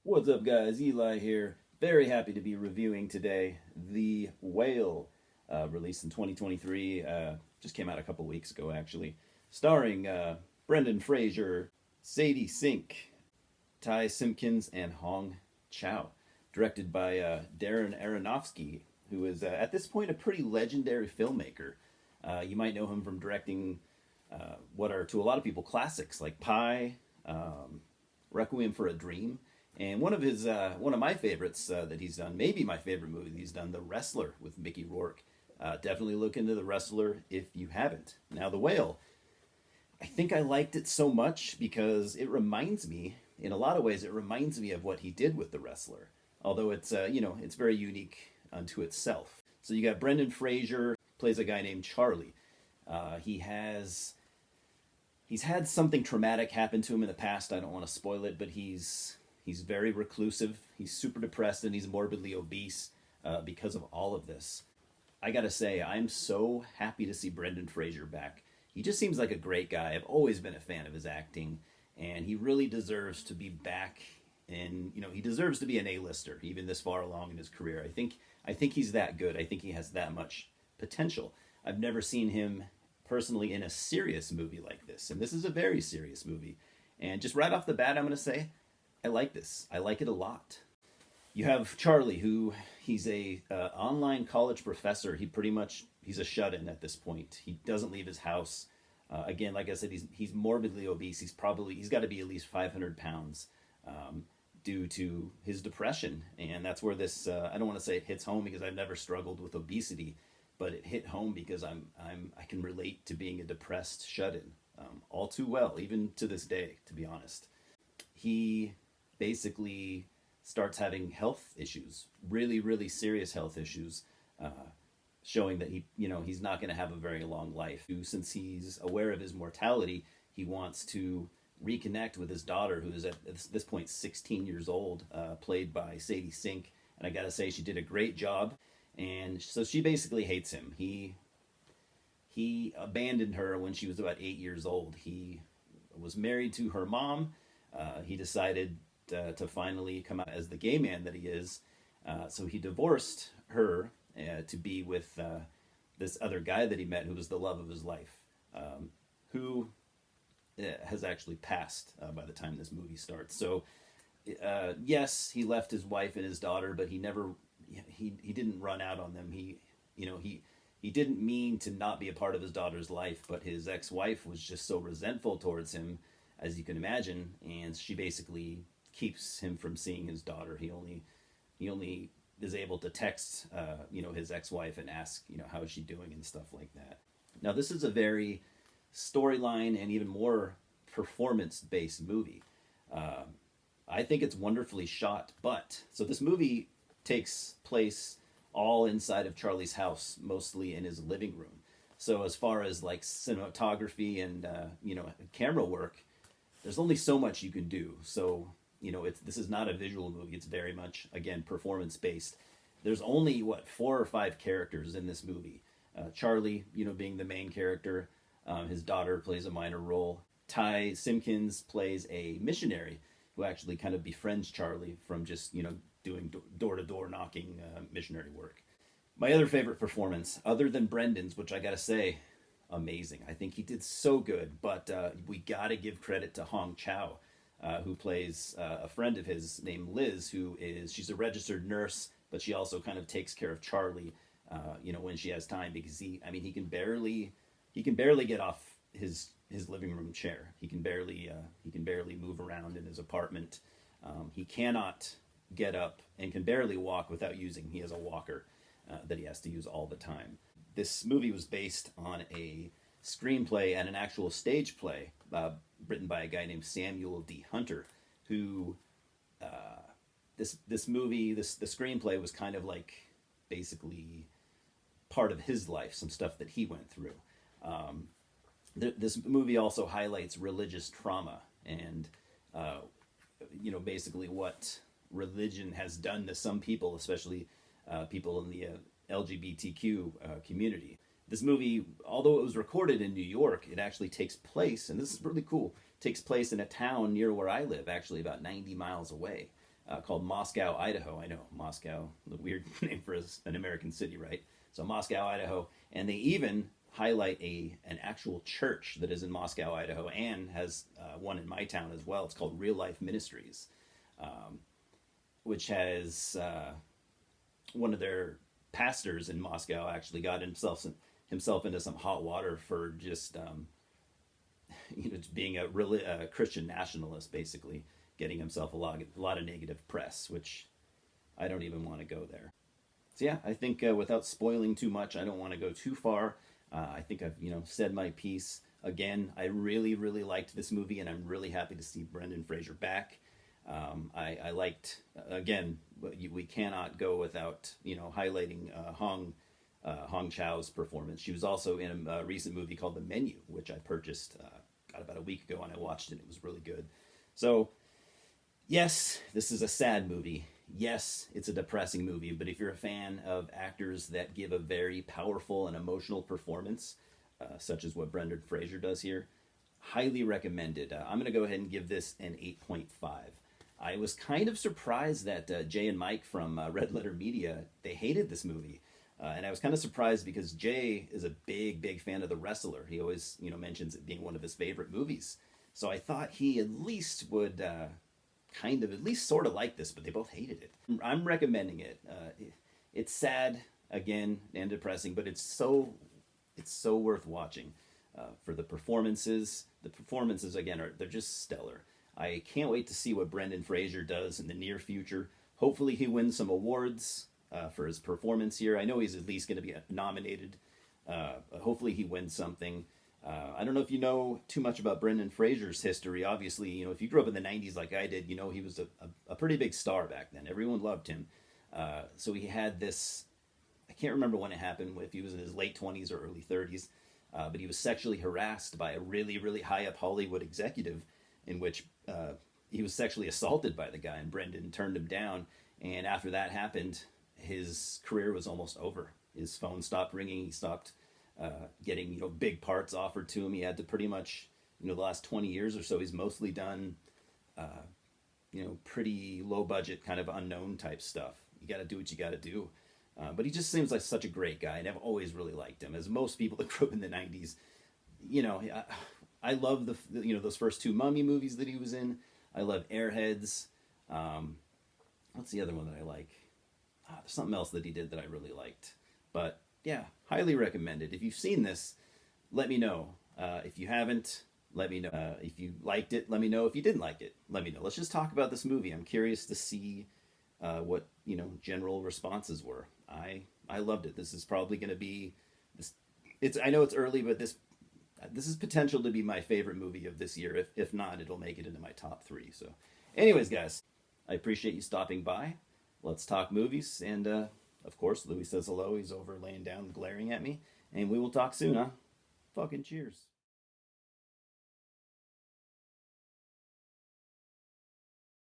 What's up, guys? Eli here. Very happy to be reviewing today The Whale, released in 2023. Just came out a couple weeks ago, actually. Starring Brendan Fraser, Sadie Sink, Ty Simpkins, and Hong Chow. Directed by Darren Aronofsky, who is at this point a pretty legendary filmmaker. You might know him from directing what are to a lot of people classics like Pi, Requiem for a Dream, and one of my favorites that he's done, maybe my favorite movie that he's done, The Wrestler with Mickey Rourke. Definitely look into The Wrestler if you haven't. Now, The Whale, I think I liked it so much because it reminds me, in a lot of ways, it reminds me of what he did with The Wrestler. Although it's it's very unique unto itself. So you got Brendan Fraser plays a guy named Charlie. He has he's had something traumatic happen to him in the past. I don't want to spoil it, but he's very reclusive. He's super depressed and he's morbidly obese because of all of this. I gotta say, I'm so happy to see Brendan Fraser back. He just seems like a great guy. I've always been a fan of his acting, and he really deserves to be back. And he deserves to be an A-lister, even this far along in his career. I think he's that good. I think he has that much potential. I've never seen him personally in a serious movie like this, and this is a very serious movie. And just right off the bat, I'm going to say I like this. I like it a lot. You have Charlie, who he's a online college professor. He's a shut-in at this point. He doesn't leave his house. Again, like I said, he's morbidly obese. He's got to be at least 500 pounds due to his depression, and that's where this I don't want to say it hits home because I've never struggled with obesity, but it hit home because I can relate to being a depressed shut-in all too well, even to this day, to be honest. He basically starts having health issues, really, really serious health issues, uh, showing that he's not going to have a very long life. Since he's aware of his mortality, he wants to reconnect with his daughter, who is at this point 16 years old, played by Sadie Sink. And I got to say, she did a great job. And so she basically hates him. He abandoned her when she was about 8 years old. He was married to her mom. He decided to finally come out as the gay man that he is. So he divorced her to be with this other guy that he met, who was the love of his life, who has actually passed by the time this movie starts. So yes, he left his wife and his daughter, but he didn't run out on them. He didn't mean to not be a part of his daughter's life, but his ex-wife was just so resentful towards him, as you can imagine, and she basically keeps him from seeing his daughter. He only is able to text his ex-wife and ask how is she doing and stuff like that. Now this is a very storyline and even more performance-based movie. Uh, I think it's wonderfully shot, but so this movie takes place all inside of Charlie's house, mostly in his living room. So as far as like cinematography and camera work, there's only so much you can do. So this is not a visual movie. It's very much, again, performance based. There's only what 4 or 5 characters in this movie. Charlie, being the main character. His daughter plays a minor role. Ty Simpkins plays a missionary who actually kind of befriends Charlie from just doing door to door knocking missionary work. My other favorite performance, other than Brendan's, which I gotta say, amazing. I think he did so good, but we gotta give credit to Hong Chow, who plays a friend of his named Liz, she's a registered nurse, but she also kind of takes care of Charlie, when she has time because he can barely get off his living room chair. He can barely move around in his apartment. He cannot get up and can barely walk without using. He has a walker that he has to use all the time. This movie was based on a screenplay and an actual stage play written by a guy named Samuel D. Hunter, who the screenplay was kind of like basically part of his life, some stuff that he went through. Um, this movie also highlights religious trauma and basically what religion has done to some people, especially people in the LGBTQ community. This movie, although it was recorded in New York, it actually takes place, and this is really cool, takes place in a town near where I live, actually about 90 miles away. called Moscow, Idaho. I know, Moscow, the weird name for an American city, right? So Moscow, Idaho. And they even highlight an actual church that is in Moscow, Idaho, and has one in my town as well. It's called Real Life Ministries, which has one of their pastors in Moscow actually got himself into some hot water for just being a Christian nationalist, basically getting himself a lot of negative press, which I don't even want to go there. So yeah, I think without spoiling too much, I don't want to go too far. I think I've said my piece. Again, I really really liked this movie, and I'm really happy to see Brendan Fraser back. I liked again. We cannot go without highlighting Hong Chau's performance. She was also in a recent movie called The Menu, which I purchased about a week ago, and I watched it. It was really good. So yes, this is a sad movie. Yes, it's a depressing movie, but if you're a fan of actors that give a very powerful and emotional performance, such as what Brendan Fraser does here, highly recommended. I'm going to go ahead and give this an 8.5. I was kind of surprised that Jay and Mike from Red Letter Media, they hated this movie. And I was kind of surprised because Jay is a big fan of The Wrestler. He always, mentions it being one of his favorite movies. So I thought he at least would kind of, at least sort of like this, but they both hated it. I'm recommending it. It's sad, again, and depressing, but it's so worth watching. For the performances. The performances, again, they're just stellar. I can't wait to see what Brendan Fraser does in the near future. Hopefully he wins some awards for his performance here. I know he's at least going to be nominated. Hopefully he wins something. I don't know if you know too much about Brendan Fraser's history. Obviously, if you grew up in the 90s like I did, he was a pretty big star back then. Everyone loved him. So he had this, I can't remember when it happened, if he was in his late 20s or early 30s, but he was sexually harassed by a really, really high up Hollywood executive, in which he was sexually assaulted by the guy, and Brendan turned him down. And after that happened, his career was almost over. His phone stopped ringing. He stopped getting big parts offered to him. He had to pretty much the last 20 years or so, he's mostly done pretty low budget kind of unknown type stuff. You got to do what you got to do. But he just seems like such a great guy, and I've always really liked him. As most people that grew up in the 90s, I love those first two Mummy movies that he was in. I love Airheads. What's the other one that I like? There's something else that he did that I really liked. But yeah, highly recommended. If you've seen this, let me know. If you haven't, let me know. If you liked it, let me know. If you didn't like it, let me know. Let's just talk about this movie. I'm curious to see what general responses were. I loved it. This is probably going to be this. I know it's early, but this is potential to be my favorite movie of this year. If not, it'll make it into my top 3. So, anyways, guys, I appreciate you stopping by. Let's talk movies, and of course, Louis says hello. He's over laying down, glaring at me, and we will talk soon, huh? Fucking cheers.